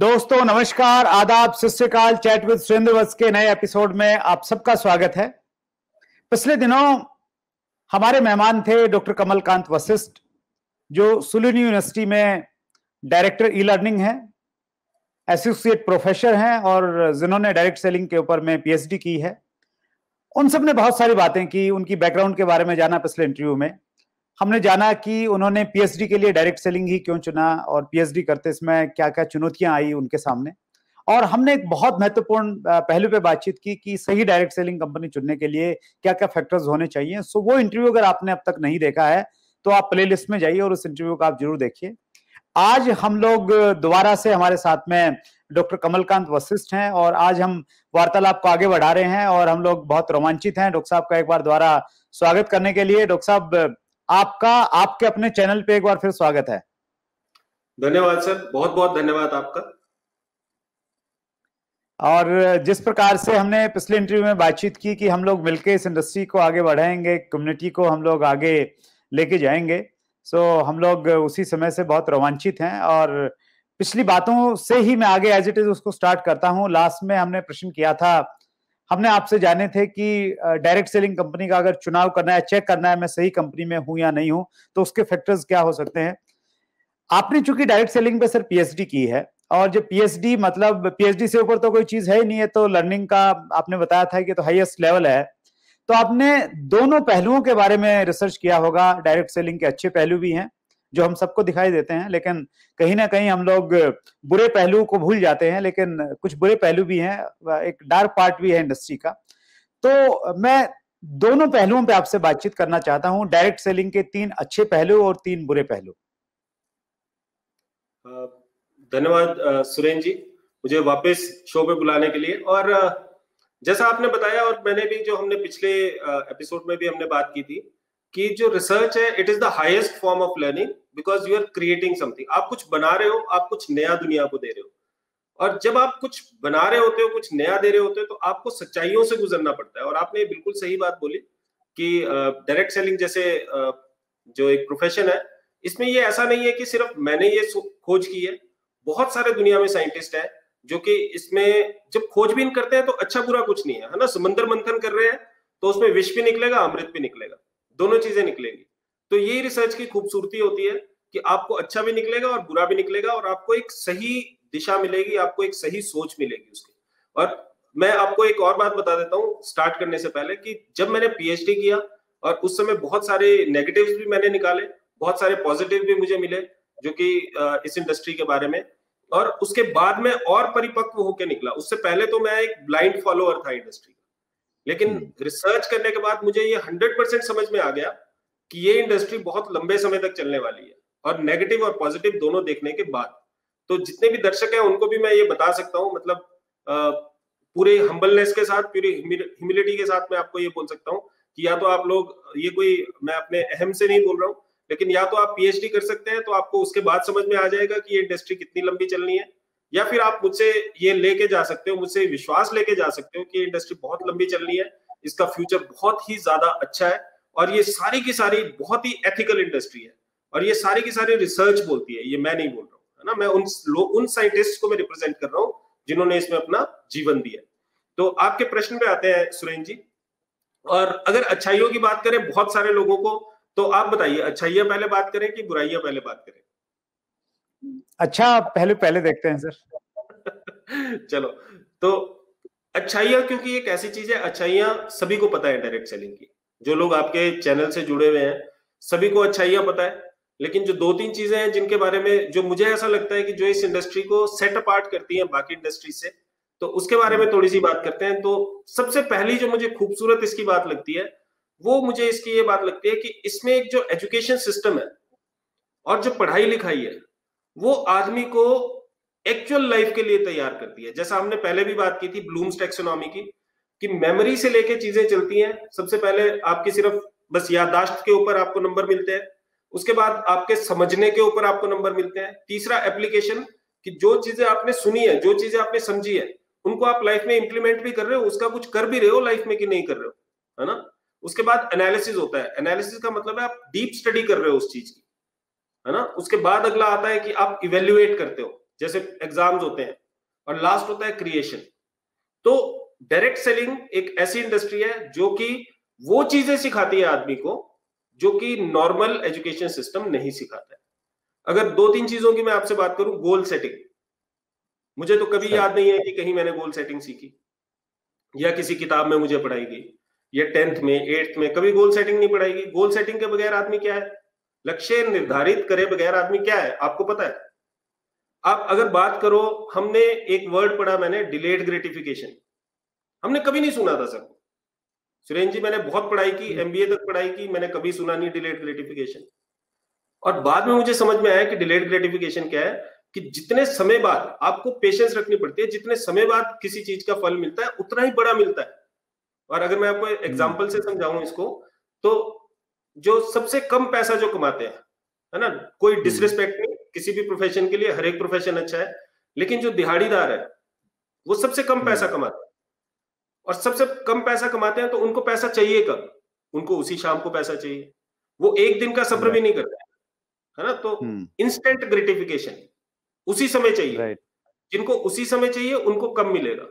दोस्तों नमस्कार, आदाब, सत श्री अकाल। चैट विद सुरेंद्र वत्स के नए एपिसोड में आप सबका स्वागत है। पिछले दिनों हमारे मेहमान थे डॉक्टर कमलकांत वशिष्ठ, जो सुलून यूनिवर्सिटी में डायरेक्टर ई लर्निंग है, एसोसिएट प्रोफेसर हैं और जिन्होंने डायरेक्ट सेलिंग के ऊपर में पीएचडी की है। उन सब ने बहुत सारी बातें की, उनकी बैकग्राउंड के बारे में जाना। पिछले इंटरव्यू में हमने जाना कि उन्होंने पीएचडी के लिए डायरेक्ट सेलिंग ही क्यों चुना और पीएचडी करते समय क्या क्या चुनौतियां आई उनके सामने। और हमने एक बहुत महत्वपूर्ण पहलू पे बातचीत की कि सही डायरेक्ट सेलिंग कंपनी चुनने के लिए क्या क्या फैक्टर्स होने चाहिए। सो वो इंटरव्यू अगर आपने अब तक नहीं देखा है तो आप प्लेलिस्ट में जाइए और उस इंटरव्यू को आप जरूर देखिए। आज हम लोग दोबारा से हमारे साथ में डॉक्टर कमलकांत वशिष्ठ हैं और आज हम वार्तालाप को आगे बढ़ा रहे हैं और हम लोग बहुत रोमांचित हैं डॉक्टर साहब का एक बार दोबारा स्वागत करने के लिए। डॉक्टर साहब, आपका आपके अपने चैनल पे एक बार फिर स्वागत है। धन्यवाद सर, बहुत बहुत धन्यवाद आपका। और जिस प्रकार से हमने पिछले इंटरव्यू में बातचीत की कि हम लोग मिलकर इस इंडस्ट्री को आगे बढ़ाएंगे, कम्युनिटी को हम लोग आगे लेके जाएंगे, सो हम लोग उसी समय से बहुत रोमांचित हैं। और पिछली बातों से ही मैं आगे एज इट इज उसको स्टार्ट करता हूं। लास्ट में हमने प्रश्न किया था, हमने आपसे जाने थे कि डायरेक्ट सेलिंग कंपनी का अगर चुनाव करना है, चेक करना है मैं सही कंपनी में हूं या नहीं हूं, तो उसके फैक्टर्स क्या हो सकते हैं। आपने चूंकि डायरेक्ट सेलिंग पे सर पीएचडी की है और जो पीएचडी मतलब पीएचडी से ऊपर तो कोई चीज है ही नहीं है, तो लर्निंग का आपने बताया था कि तो हाईएस्ट लेवल है। तो आपने दोनों पहलुओं के बारे में रिसर्च किया होगा। डायरेक्ट सेलिंग के अच्छे पहलू भी हैं जो हम सबको दिखाई देते हैं, लेकिन कहीं ना कहीं हम लोग बुरे पहलुओं को भूल जाते हैं, लेकिन कुछ बुरे पहलू भी हैं, एक डार्क पार्ट भी है इंडस्ट्री का। तो मैं दोनों पहलुओं पे आपसे बातचीत करना चाहता हूं, डायरेक्ट सेलिंग के 3 अच्छे पहलू और 3 बुरे पहलू। धन्यवाद सुरेंद्र जी, मुझे वापस शो पे बुलाने के लिए। और जैसा आपने बताया और मैंने भी, जो हमने पिछले एपिसोड में भी हमने बात की थी कि जो रिसर्च है it is the highest form of learning, because you are creating something. आप कुछ बना रहे हो, आप कुछ नया दुनिया को दे रहे हो, और जब आप कुछ बना रहे होते हो, कुछ नया दे रहे होते हो, तो आपको सच्चाइयों से गुजरना पड़ता है। और आपने बिल्कुल सही बात बोली कि डायरेक्ट सेलिंग जैसे जो एक प्रोफेशन है, इसमें ये ऐसा नहीं है कि सिर्फ मैंने ये खोज की है। बहुत सारे दुनिया में साइंटिस्ट हैं जो कि इसमें जब खोजबीन करते हैं तो अच्छा बुरा कुछ नहीं है ना। समंदर मंथन कर रहे हैं तो उसमें विष भी निकलेगा, अमृत भी निकलेगा, दोनों चीजें निकलेंगी। तो ये रिसर्च की खूबसूरती होती है कि आपको अच्छा भी निकलेगा और बुरा भी निकलेगा, और आपको एक सही दिशा मिलेगी, आपको एक सही सोच मिलेगी उसकी। और मैं आपको एक और बात बता देता हूँ स्टार्ट करने से पहले कि जब मैंने पीएचडी किया और उस समय बहुत सारे नेगेटिव्स भी मैंने निकाले, बहुत सारे पॉजिटिव भी मुझे मिले जो कि इस इंडस्ट्री के बारे में, और उसके बाद में और परिपक्व होकर निकला। उससे पहले तो मैं एक ब्लाइंड फॉलोअर था इंडस्ट्री का, लेकिन रिसर्च करने के बाद मुझे ये 100% समझ में आ गया कि ये इंडस्ट्री बहुत लंबे समय तक चलने वाली है, और नेगेटिव और पॉजिटिव दोनों देखने के बाद। तो जितने भी दर्शक हैं उनको भी मैं ये बता सकता हूँ, मतलब पूरे हम्बलनेस के साथ, पूरी ह्यूमिलिटी के साथ मैं आपको ये बोल सकता हूँ कि या तो आप लोग, ये कोई मैं अपने अहम से नहीं बोल रहा हूँ, लेकिन या तो आप पीएचडी कर सकते हैं तो आपको उसके बाद समझ में आ जाएगा कि ये इंडस्ट्री कितनी लंबी चलनी है, या फिर आप मुझसे ये लेके जा सकते हो, मुझसे विश्वास लेके जा सकते हो कि ये इंडस्ट्री बहुत लंबी चलनी है, इसका फ्यूचर बहुत ही ज्यादा अच्छा है, और ये सारी की सारी बहुत ही एथिकल इंडस्ट्री है, और ये सारी की सारी रिसर्च बोलती है, ये मैं नहीं बोल रहा हूँ, है ना। मैं उन साइंटिस्ट को मैं रिप्रेजेंट कर रहा हूँ जिन्होंने इसमें अपना जीवन दिया। तो आपके प्रश्न पे आते हैं सुरेंद्र जी, और अगर अच्छाइयों की बात करें बहुत सारे लोगों को, तो आप बताइए अच्छाइयां पहले बात करें कि बुराइयां पहले बात करें? अच्छा, पहले देखते हैं सर। चलो, तो अच्छाइयां, क्योंकि एक ऐसी चीज है, अच्छाइयां सभी को पता है डायरेक्ट सेलिंग की। जो लोग आपके चैनल से जुड़े हुए हैं सभी को अच्छाइयां पता है, लेकिन जो 2-3 चीजें हैं जिनके बारे में, जो मुझे ऐसा लगता है कि जो इस इंडस्ट्री को सेट अपार्ट करती है बाकी इंडस्ट्री से, तो उसके बारे में थोड़ी सी बात करते हैं। तो सबसे पहली जो मुझे खूबसूरत इसकी बात लगती है, वो मुझे इसकी ये बात लगती है कि इसमें एक जो एजुकेशन सिस्टम है और जो पढ़ाई लिखाई है, वो आदमी को एक्चुअल लाइफ के लिए तैयार करती है। जैसा हमने पहले भी बात की थी ब्लूम्स टैक्सोनॉमी की, कि मेमोरी से लेके चीजें चलती हैं। सबसे पहले आपकी सिर्फ बस याददाश्त के ऊपर आपको नंबर मिलते हैं, उसके बाद आपके समझने के ऊपर आपको नंबर मिलते हैं, तीसरा एप्लीकेशन, कि जो चीजें आपने सुनी है, जो चीजें आपने समझी है, उनको आप लाइफ में इंप्लीमेंट भी कर रहे हो, उसका कुछ कर भी रहे हो लाइफ में कि नहीं कर रहे हो, है ना। उसके बाद एनालिसिस होता है। एनालिसिस का मतलब है आप डीप स्टडी कर रहे हो उस चीज की, है ना। उसके बाद अगला आता है कि आप इवेल्युएट करते हो, जैसे एग्जाम्स होते हैं, और लास्ट होता है क्रिएशन। तो डायरेक्ट सेलिंग एक ऐसी इंडस्ट्री है जो कि वो चीजें सिखाती है आदमी को जो कि नॉर्मल एजुकेशन सिस्टम नहीं सिखाता है। अगर 2-3 चीजों की मैं आपसे बात करूं, गोल सेटिंग, मुझे तो कभी याद नहीं है कि कहीं मैंने गोल सेटिंग सीखी या किसी किताब में मुझे पढ़ाई गई, या 10th में 8th में कभी गोल सेटिंग नहीं पढ़ाई गई। गोल सेटिंग के बगैर आदमी क्या है, लक्ष्य निर्धारित करे बगैर आदमी क्या है, आपको पता है? आप अगर बात करो, हमने एक वर्ड पढ़ा, मैंने डिलेड ग्रेटिफिकेशन, हमने कभी नहीं सुना था सर। सुरेंद्र जी, मैंने बहुत पढ़ाई की, एमबीए तक पढ़ाई की, मैंने कभी सुना नहीं डिलेड ग्रेटिफिकेशन। और बाद में मुझे समझ में आया कि डिलेड ग्रेटिफिकेशन क्या है, कि जितने समय बाद आपको पेशेंस रखनी पड़ती है, जितने समय बाद किसी चीज का फल मिलता है उतना ही बड़ा मिलता है। और अगर मैं आपको एग्जांपल से समझाऊं इसको, तो जो सबसे कम पैसा जो कमाते हैं, है ना, कोई डिसरिस्पेक्ट नहीं किसी भी प्रोफेशन के लिए, हर एक प्रोफेशन अच्छा है, लेकिन जो दिहाड़ीदार है वो सबसे कम पैसा कमाते हैं। और सबसे कम पैसा कमाते हैं तो उनको पैसा चाहिए कब? उनको उसी शाम को पैसा चाहिए। वो एक दिन का सब्र भी नहीं करते, है ना। तो इंस्टेंट ग्रेटिफिकेशन उसी समय चाहिए। जिनको उसी समय चाहिए उनको कम मिलेगा।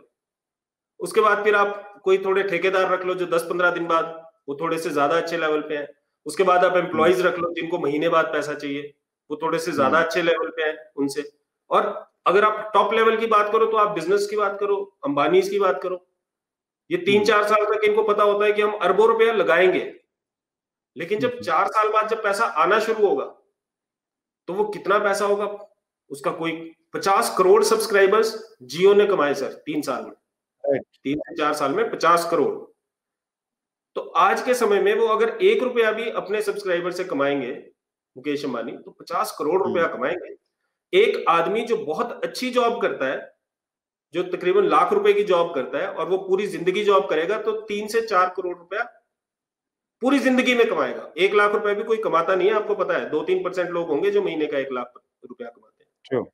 उसके बाद फिर आप कोई थोड़े ठेकेदार रख लो जो 10-15 दिन बाद वो थोड़े से ज्यादा अच्छे लेवल पे हैं। उसके बाद आप एम्प्लॉइज रख लो जिनको महीने बाद पैसा चाहिए, वो थोड़े से ज्यादा अच्छे लेवल पे हैं उनसे। और अगर आप टॉप लेवल की बात करो तो आप बिजनेस की बात करो, अंबानीज की बात करो, ये 3-4 साल तक इनको पता होता है कि हम अरबों रुपया लगाएंगे, लेकिन जब 4 साल बाद जब पैसा आना शुरू होगा तो वो कितना पैसा होगा उसका कोई 50 करोड़ सब्सक्राइबर्स जियो ने कमाए सर 3 साल में, 3 से 4 साल में 50 करोड़। तो आज के समय में वो अगर 1 रुपया भी अपने सब्सक्राइबर से कमाएंगे मुकेश अंबानी, तो 50 करोड़ रुपया कमाएंगे। एक आदमी जो बहुत अच्छी जॉब करता है, जो तकरीबन लाख रुपए की जॉब करता है, और वो पूरी जिंदगी जॉब करेगा तो 3 से 4 करोड़ रुपया पूरी जिंदगी में कमाएगा। 1 लाख रुपए भी कोई कमाता नहीं है, आपको पता है। 2-3% लोग होंगे जो महीने का 1 लाख रुपया कमाते हैं।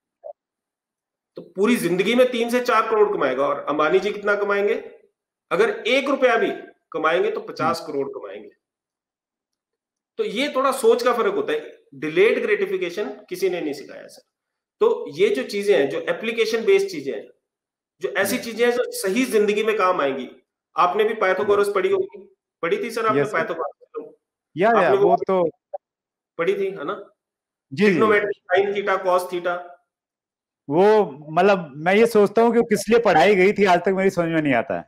तो पूरी जिंदगी में 3 से 4 करोड़ कमाएगा। और अंबानी जी कितना कमाएंगे? अगर 1 रुपया भी कमाएंगे तो 50 करोड़ कमाएंगे। तो ये थोड़ा सोच का फर्क होता है। डिलेड ग्रेटिफिकेशन किसी ने नहीं सिखाया सर। तो ये जो चीजें हैं, जो एप्लीकेशन बेस्ड चीजें हैं, जो ऐसी चीजें हैं जो सही जिंदगी में काम आएंगी। आपने भी पाइथागोरस पढ़ी होगी, पढ़ी थी सर आपने पाइथागोरस? या वो तो पढ़ी थी, है ना? Trigonometry, sine theta, cos theta. वो मतलब मैं ये सोचता हूँ कि किस लिए पढ़ाई गई थी, आज तक मेरी समझ में नहीं आता है।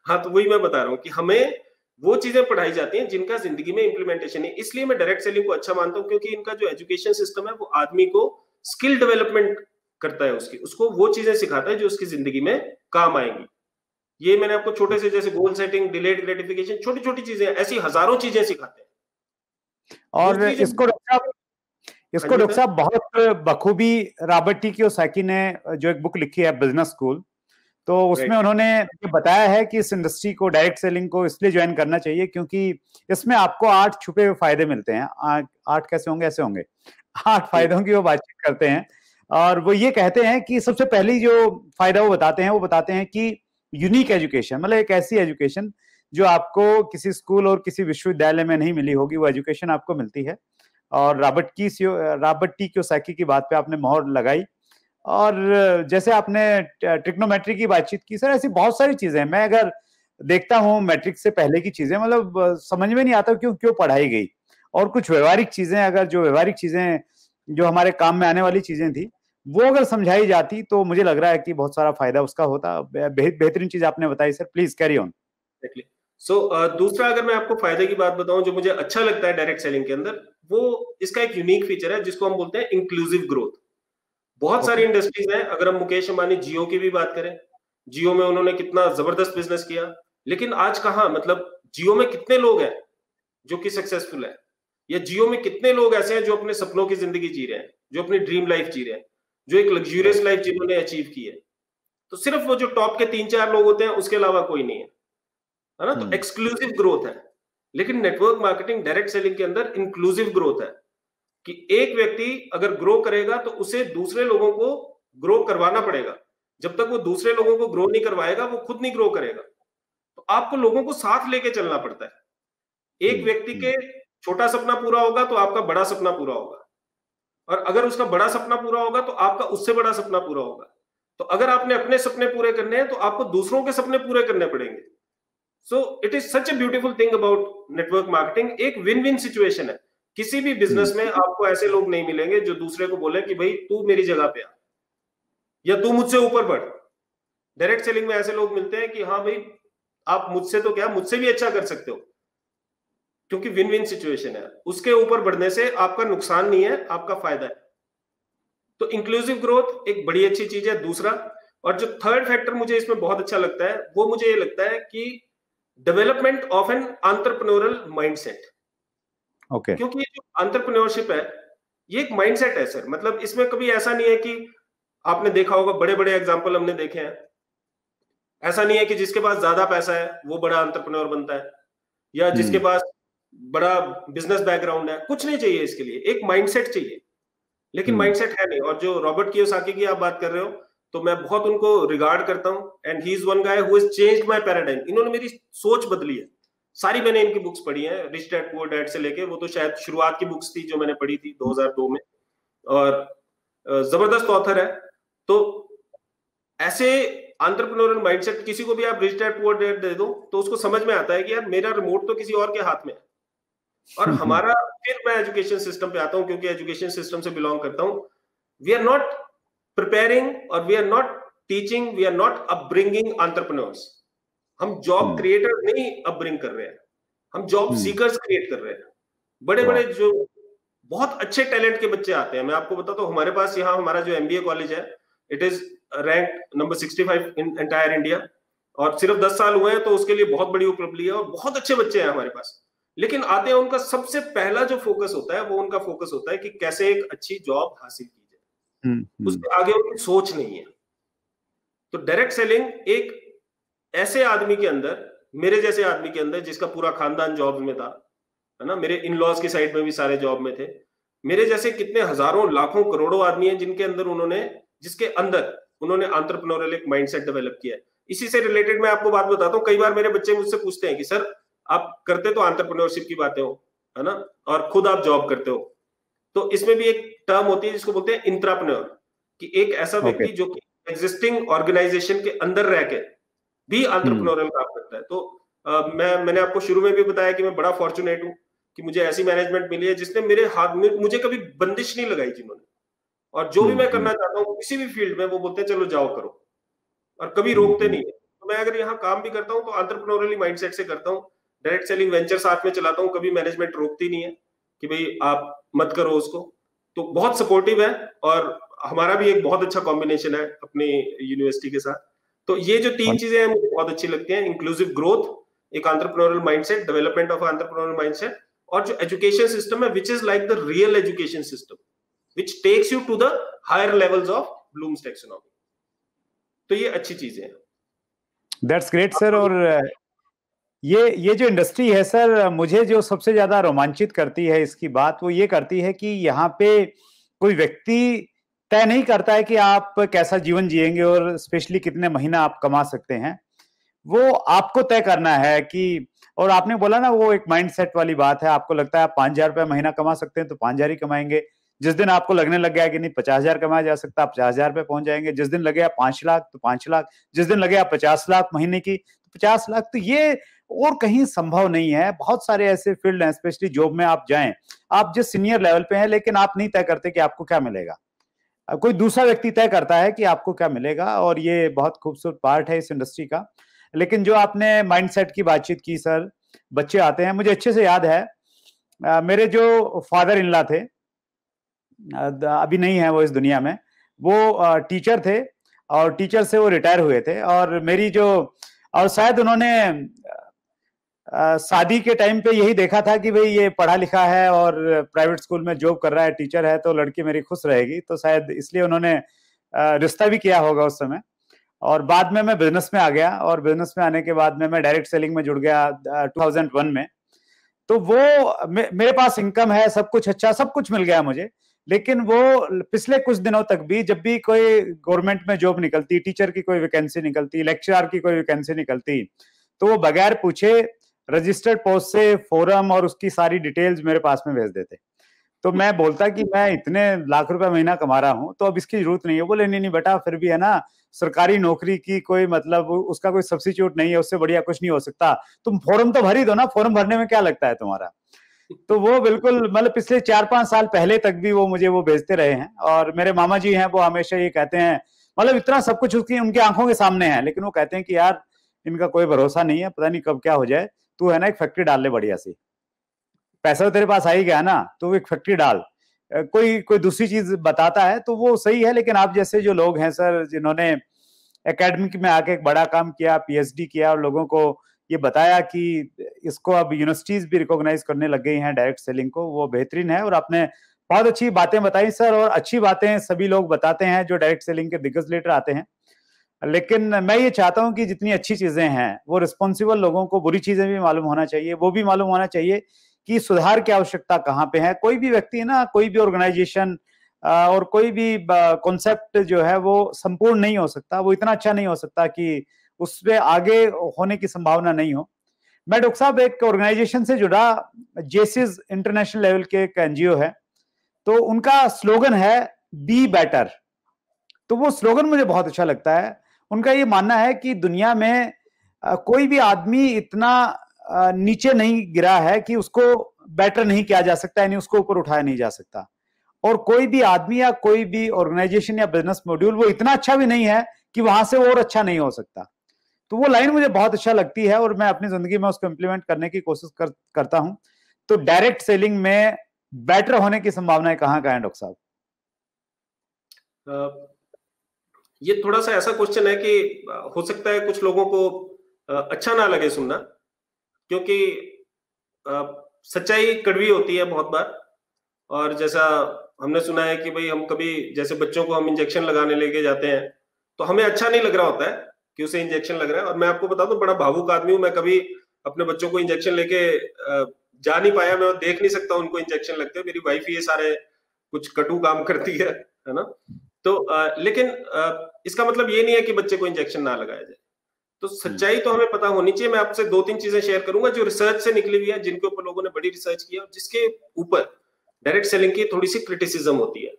हाँ, तो वही मैं बता रहा हूँ कि हमें वो चीजें पढ़ाई जाती हैं जिनका जिंदगी में इंप्लीमेंटेशन है। इसलिए मैं डायरेक्ट सेलिंग को अच्छा मानता हूँ, क्योंकि इनका जो एजुकेशन सिस्टम है वो आदमी को स्किल डेवलपमेंट करता है, उसको वो चीजें सिखाता है जो उसकी जिंदगी में काम आएंगी। ये मैंने आपको छोटे से, जैसे गोल सेटिंग, डिलेड ग्रेटिफिकेशन, छोटी छोटी चीजें, ऐसी हजारों चीजें सिखाते हैं। और इसको डॉक्टर साहब बहुत बखूबी रॉबर्ट टी कियोसाकी ने जो एक बुक लिखी है बिजनेस स्कूल, तो उसमें उन्होंने ये बताया है कि इस इंडस्ट्री को, डायरेक्ट सेलिंग को इसलिए ज्वाइन करना चाहिए क्योंकि इसमें आपको 8 छुपे हुए फायदे मिलते हैं। 8 कैसे होंगे? ऐसे होंगे। 8 फायदों की वो बातचीत करते हैं, और वो ये कहते हैं कि सबसे पहली जो फायदा वो बताते हैं कि यूनिक एजुकेशन, मतलब एक ऐसी एजुकेशन जो आपको किसी स्कूल और किसी विश्वविद्यालय में नहीं मिली होगी, वो एजुकेशन आपको मिलती है। और रॉबर्ट टी कियोसाकी की बात पे आपने मोहर लगाई। और जैसे आपने ट्रिग्नोमेट्री की बातचीत की सर, ऐसी बहुत सारी चीजें मैं अगर देखता हूँ मैट्रिक से पहले की चीजें, मतलब समझ में नहीं आता क्यों पढ़ाई गई। और कुछ व्यवहारिक चीजें, अगर जो व्यवहारिक चीजें जो हमारे काम में आने वाली चीजें थी, वो अगर समझाई जाती तो मुझे लग रहा है कि बहुत सारा फायदा उसका होता। बेहतरीन चीज आपने बताई सर, प्लीज कैरी ऑन। दूसरा, अगर मैं आपको फायदे की बात बताऊं जो मुझे अच्छा लगता है डायरेक्ट सेलिंग के अंदर, वो इसका एक यूनिक फीचर है जिसको हम बोलते हैं इंक्लूसिव ग्रोथ। बहुत सारी इंडस्ट्रीज हैं। अगर हम मुकेश अंबानी जियो की भी बात करें, जियो में उन्होंने कितना जबरदस्त बिजनेस किया, लेकिन आज कहां, मतलब जियो में कितने लोग हैं जो कि सक्सेसफुल है, या जियो में कितने लोग ऐसे हैं जो अपने सपनों की जिंदगी जी रहे हैं, जो अपनी ड्रीम लाइफ जी रहे हैं, जो एक लग्जूरियस लाइफ जिन्होंने अचीव की है। तो सिर्फ वो जो टॉप के 3-4 लोग होते हैं, उसके अलावा कोई नहीं है ना। तो एक्सक्लूसिव ग्रोथ है। लेकिन नेटवर्क मार्केटिंग, डायरेक्ट सेलिंग के अंदर इंक्लूसिव ग्रोथ है कि एक व्यक्ति अगर ग्रो करेगा तो उसे दूसरे लोगों को ग्रो करवाना पड़ेगा। जब तक वो दूसरे लोगों को ग्रो नहीं करवाएगा, वो खुद नहीं ग्रो करेगा। तो आपको लोगों को साथ लेके चलना पड़ता है। एक व्यक्ति के छोटा सपना पूरा होगा तो आपका बड़ा सपना पूरा होगा, और अगर उसका बड़ा सपना पूरा होगा तो आपका उससे बड़ा सपना पूरा होगा। तो अगर आपने अपने सपने पूरे करने हैं तो आपको दूसरों के सपने पूरे करने पड़ेंगे। So it is such a beautiful thing about network marketing. एक विन विन सिचुएशन है। किसी भी बिजनेस में आपको ऐसे लोग नहीं मिलेंगे जो दूसरे को बोले कि भाई तू मेरी जगह पे आ या तू मुझसे ऊपर बढ़। डायरेक्ट सेलिंग में ऐसे लोग मिलते हैं कि हाँ भाई आप मुझसे तो क्या, मुझसे भी अच्छा कर सकते हो, क्योंकि विन विन सिचुएशन है। उसके ऊपर बढ़ने से आपका नुकसान नहीं है, आपका फायदा है। तो इंक्लूसिव ग्रोथ एक बड़ी अच्छी चीज है। दूसरा, और जो थर्ड फैक्टर मुझे इसमें बहुत अच्छा लगता है, वो मुझे ये लगता है कि development of an entrepreneurial mindset. Okay. क्योंकि ये जो एंटरप्रेन्योरशिप है ये एक माइंडसेट है सर। मतलब इसमें कभी ऐसा नहीं है कि, आपने देखा होगा बड़े बड़े एग्जांपल हमने देखे हैं, ऐसा नहीं है कि जिसके पास ज्यादा पैसा है वो बड़ा एंटरप्रेन्योर बनता है, या जिसके पास बड़ा बिजनेस बैकग्राउंड है। कुछ नहीं चाहिए इसके लिए, एक माइंडसेट चाहिए। लेकिन माइंडसेट है नहीं। और जो रॉबर्ट कियोसाकी की आप बात कर रहे हो, तो मैं बहुत उनको रिगार्ड करता हूं, and he is one guy who has changed my paradigm. इन्होंने मेरी सोच बदली है। सारी मैंने इनकी बुक्स पढ़ी हैं, रिच डैड पुअर डैड से लेके, वो तो शायद शुरुआत की बुक्स थी जो मैंने पढ़ी थी 2002 में, और जबरदस्त ऑथर है। तो ऐसे एंटरप्रेन्योरल माइंडसेट किसी को भी आप रिच डैड पुअर डैड दे दो तो उसको समझ में आता है कि यार मेरा रिमोट तो किसी और के हाथ में है। और हमारा, फिर मैं एजुकेशन सिस्टम पे आता हूं क्योंकि एजुकेशन सिस्टम से बिलोंग करता हूं। वी आर नॉट प्रिपेयरिंग और we are not teaching, we are not upbringing entrepreneurs. हम जॉब क्रिएटर नहीं अपब्रिंग कर रहे हैं, हम जॉब सीकर्स क्रिएट कर रहे हैं। बड़े बड़े जो बहुत अच्छे टैलेंट के बच्चे आते हैं, मैं आपको बताता हूँ, हमारे पास यहाँ हमारा जो एमबीए कॉलेज है, it is rank number 65 in entire India, और सिर्फ 10 साल हुए हैं तो उसके लिए बहुत बड़ी उपलब्धि है। और बहुत अच्छे बच्चे हैं हमारे पास। लेकिन आते हैं, उनका सबसे पहला जो फोकस होता है वो उनका फोकस होता है कि कैसे एक अच्छी जॉब हासिल की जाए। उसके आगे उनकी सोच नहीं है। तो डायरेक्ट सेलिंग एक ऐसे आदमी के अंदर, मेरे जैसे आदमी के अंदर जिसका पूरा खानदान जॉब में था, है ना, मेरे इन लॉज की साइड में भी सारे जॉब में थे, मेरे जैसे कितने हजारों लाखों करोड़ों आदमी हैं जिनके अंदर जिसके अंदर उन्होंने एंटरप्रेन्योरल एक माइंडसेट डेवलप किया है। इसी से रिलेटेड मैं आपको बात बताता हूँ। कई बार मेरे बच्चे मुझसे पूछते हैं कि सर आप करते तो एंटरप्रेन्योरशिप की बातें हो, है ना, और खुद आप जॉब करते हो, तो इसमें भी एक टर्म होती है जिसको बोलते हैं इंट्राप्रेन्योर, कि एक ऐसा व्यक्ति जो कि एग्जिस्टिंग ऑर्गेनाइजेशन के अंदर रह के भी एंटरप्रेन्योरल काम करता है। तो मैंने आपको शुरू में भी बताया कि मैं बड़ा फॉर्चुनेट हूं कि मुझे ऐसी मैनेजमेंट मिली है जिसने मेरे हाथ में, मुझे कभी बंदिश नहीं लगाई जिन्होंने, और जो भी मैं करना चाहता हूँ किसी भी फील्ड में वो बोलते हैं चलो जाओ करो, और कभी रोकते नहीं है। तो मैं अगर यहाँ काम भी करता हूँ तो एंटरप्रेन्योरली माइंडसेट से करता हूँ। डायरेक्ट सेलिंग वेंचर साथ में चलाता हूँ, कभी मैनेजमेंट रोकती नहीं है कि भाई आप मत करो उसको। तो बहुत सपोर्टिव है, और हमारा भी एक बहुत अच्छा कॉम्बिनेशन है अपनी यूनिवर्सिटी के साथ। तो ये जो 3 चीजें हैं मुझे बहुत अच्छी लगती हैं, इंक्लूसिव ग्रोथ, एक entrepreneurial mindset, development of entrepreneurial mindset, और जो एजुकेशन सिस्टम है which is like the real education system which takes you to the higher levels of Bloom's taxonomy। तो ये अच्छी चीजें हैं। That's great sir. और ये जो इंडस्ट्री है सर, मुझे जो सबसे ज्यादा रोमांचित करती है इसकी बात, वो ये करती है कि यहाँ पे कोई व्यक्ति तय नहीं करता है कि आप कैसा जीवन जिएंगे और स्पेशली कितने महीना आप कमा सकते हैं, वो आपको तय करना है कि, और आपने बोला ना वो एक माइंडसेट वाली बात है, आपको लगता है आप 5,000 रुपये महीना कमा सकते हैं तो 5,000 ही कमाएंगे। जिस दिन आपको लगने लग गया कि नहीं 50,000 कमाया जा सकता, आप 50,000 रुपये पहुंच जाएंगे। जिस दिन लगे आप 5 लाख तो 5 लाख, जिस दिन लगे आप 50 लाख महीने की तो 50 लाख। तो ये और कहीं संभव नहीं है। बहुत सारे ऐसे फील्ड हैं, स्पेशली जॉब में आप जाएं, आप जिस सीनियर लेवल पे हैं, लेकिन आप नहीं तय करते कि आपको क्या मिलेगा, कोई दूसरा व्यक्ति तय करता है कि आपको क्या मिलेगा। और ये बहुत खूबसूरत पार्ट है इस इंडस्ट्री का। लेकिन जो आपने माइंडसेट की बातचीत की सर, बच्चे आते हैं, मुझे अच्छे से याद है, मेरे जो फादर इन लॉ थे, अभी नहीं है वो इस दुनिया में, वो टीचर थे, और टीचर से वो रिटायर हुए थे। और मेरी जो, और शायद उन्होंने शादी के टाइम पे यही देखा था कि भाई ये पढ़ा लिखा है और प्राइवेट स्कूल में जॉब कर रहा है, टीचर है, तो लड़की मेरी खुश रहेगी, तो शायद इसलिए उन्होंने रिश्ता भी किया होगा उस समय। और बाद में मैं बिजनेस में आ गया, और बिजनेस में आने के बाद में मैं डायरेक्ट सेलिंग में जुड़ गया 2001 में। तो वो मेरे पास इनकम है, सब कुछ अच्छा, सब कुछ मिल गया मुझे। लेकिन वो पिछले कुछ दिनों तक भी, जब भी कोई गवर्नमेंट में जॉब निकलती, टीचर की कोई वैकेंसी निकलती, लेक्चरर की कोई वैकेंसी निकलती, तो वो बगैर पूछे रजिस्टर्ड पोस्ट से फॉर्म और उसकी सारी डिटेल्स मेरे पास में भेज देते। तो मैं बोलता कि मैं इतने लाख रुपए महीना कमा रहा हूँ तो अब इसकी जरूरत नहीं है। बोले नहीं नहीं बेटा, फिर भी है ना, सरकारी नौकरी की कोई मतलब उसका कोई सब्स्टिट्यूट नहीं है, उससे बढ़िया कुछ नहीं हो सकता, तुम फॉर्म तो भर ही दो ना, फॉर्म भरने में क्या लगता है तुम्हारा। तो वो बिल्कुल मतलब पिछले 4-5 साल पहले तक भी वो मुझे वो भेजते रहे हैं। और मेरे मामा जी हैं, वो हमेशा ये कहते हैं, मतलब इतना सब कुछ उसकी उनकी आंखों के सामने है, लेकिन वो कहते हैं कि यार इनका कोई भरोसा नहीं है, पता नहीं कब क्या हो जाए, तू है ना एक फैक्ट्री डाल ले बढ़िया सी, पैसा तो तेरे पास आ ही गया ना, तो एक फैक्ट्री डाल। कोई कोई दूसरी चीज बताता है तो वो सही है, लेकिन आप जैसे जो लोग हैं सर, जिन्होंने एकेडमिक में आके एक बड़ा काम किया, पीएचडी किया और लोगों को ये बताया कि इसको अब यूनिवर्सिटीज भी रिकॉग्नाइज करने लग गई हैं डायरेक्ट सेलिंग को, वो बेहतरीन है। और आपने बहुत अच्छी बातें बताई सर, और अच्छी बातें सभी लोग बताते हैं जो डायरेक्ट सेलिंग के दिग्गज लीडर आते हैं। लेकिन मैं ये चाहता हूं कि जितनी अच्छी चीजें हैं वो रिस्पॉन्सिबल लोगों को बुरी चीजें भी मालूम होना चाहिए, वो भी मालूम होना चाहिए कि सुधार की आवश्यकता कहाँ पे है। कोई भी व्यक्ति है ना, कोई भी ऑर्गेनाइजेशन और कोई भी कॉन्सेप्ट जो है वो संपूर्ण नहीं हो सकता, वो इतना अच्छा नहीं हो सकता कि उसमें आगे होने की संभावना नहीं हो। मैं डॉक्टर साहब एक ऑर्गेनाइजेशन से जुड़ा, जेसिस इंटरनेशनल लेवल के एक एनजीओ है, तो उनका स्लोगन है बी बेटर। तो वो स्लोगन मुझे बहुत अच्छा लगता है। उनका ये मानना है कि दुनिया में कोई भी आदमी इतना नीचे नहीं गिरा है कि उसको बेटर नहीं किया जा सकता, यानी उसको ऊपर उठाया नहीं जा सकता। और कोई भी आदमी या कोई भी ऑर्गेनाइजेशन या बिजनेस मॉड्यूल वो इतना अच्छा भी नहीं है कि वहां से और अच्छा नहीं हो सकता। तो वो लाइन मुझे बहुत अच्छा लगती है और मैं अपनी जिंदगी में उसको इंप्लीमेंट करने की कोशिश करता हूं। तो डायरेक्ट सेलिंग में बेटर होने की संभावनाएं कहाँ है डॉक्टर साहब? ये थोड़ा सा ऐसा क्वेश्चन है कि हो सकता है कुछ लोगों को अच्छा ना लगे सुनना, क्योंकि सच्चाई कड़वी होती है बहुत बार। और जैसा हमने सुना है कि भाई हम कभी जैसे बच्चों को हम इंजेक्शन लगाने लेके जाते हैं तो हमें अच्छा नहीं लग रहा होता है कि उसे इंजेक्शन लग रहा है। और मैं आपको बता दूं, बड़ा भावुक आदमी हूं मैं, कभी अपने बच्चों को इंजेक्शन लेके जा नहीं पाया, मैं देख नहीं सकता उनको इंजेक्शन लगते हुए। मेरी वाइफ ये सारे कुछ कटु काम करती है ना। तो लेकिन इसका मतलब ये नहीं है कि बच्चे को इंजेक्शन ना लगाया जाए। तो सच्चाई तो हमें पता होनी चाहिए। मैं आपसे 2-3 चीजें शेयर करूंगा जो रिसर्च से निकली हुई है, जिनके ऊपर लोगों ने बड़ी रिसर्च की है और जिसके ऊपर डायरेक्ट सेलिंग की थोड़ी सी क्रिटिसिज्म होती है।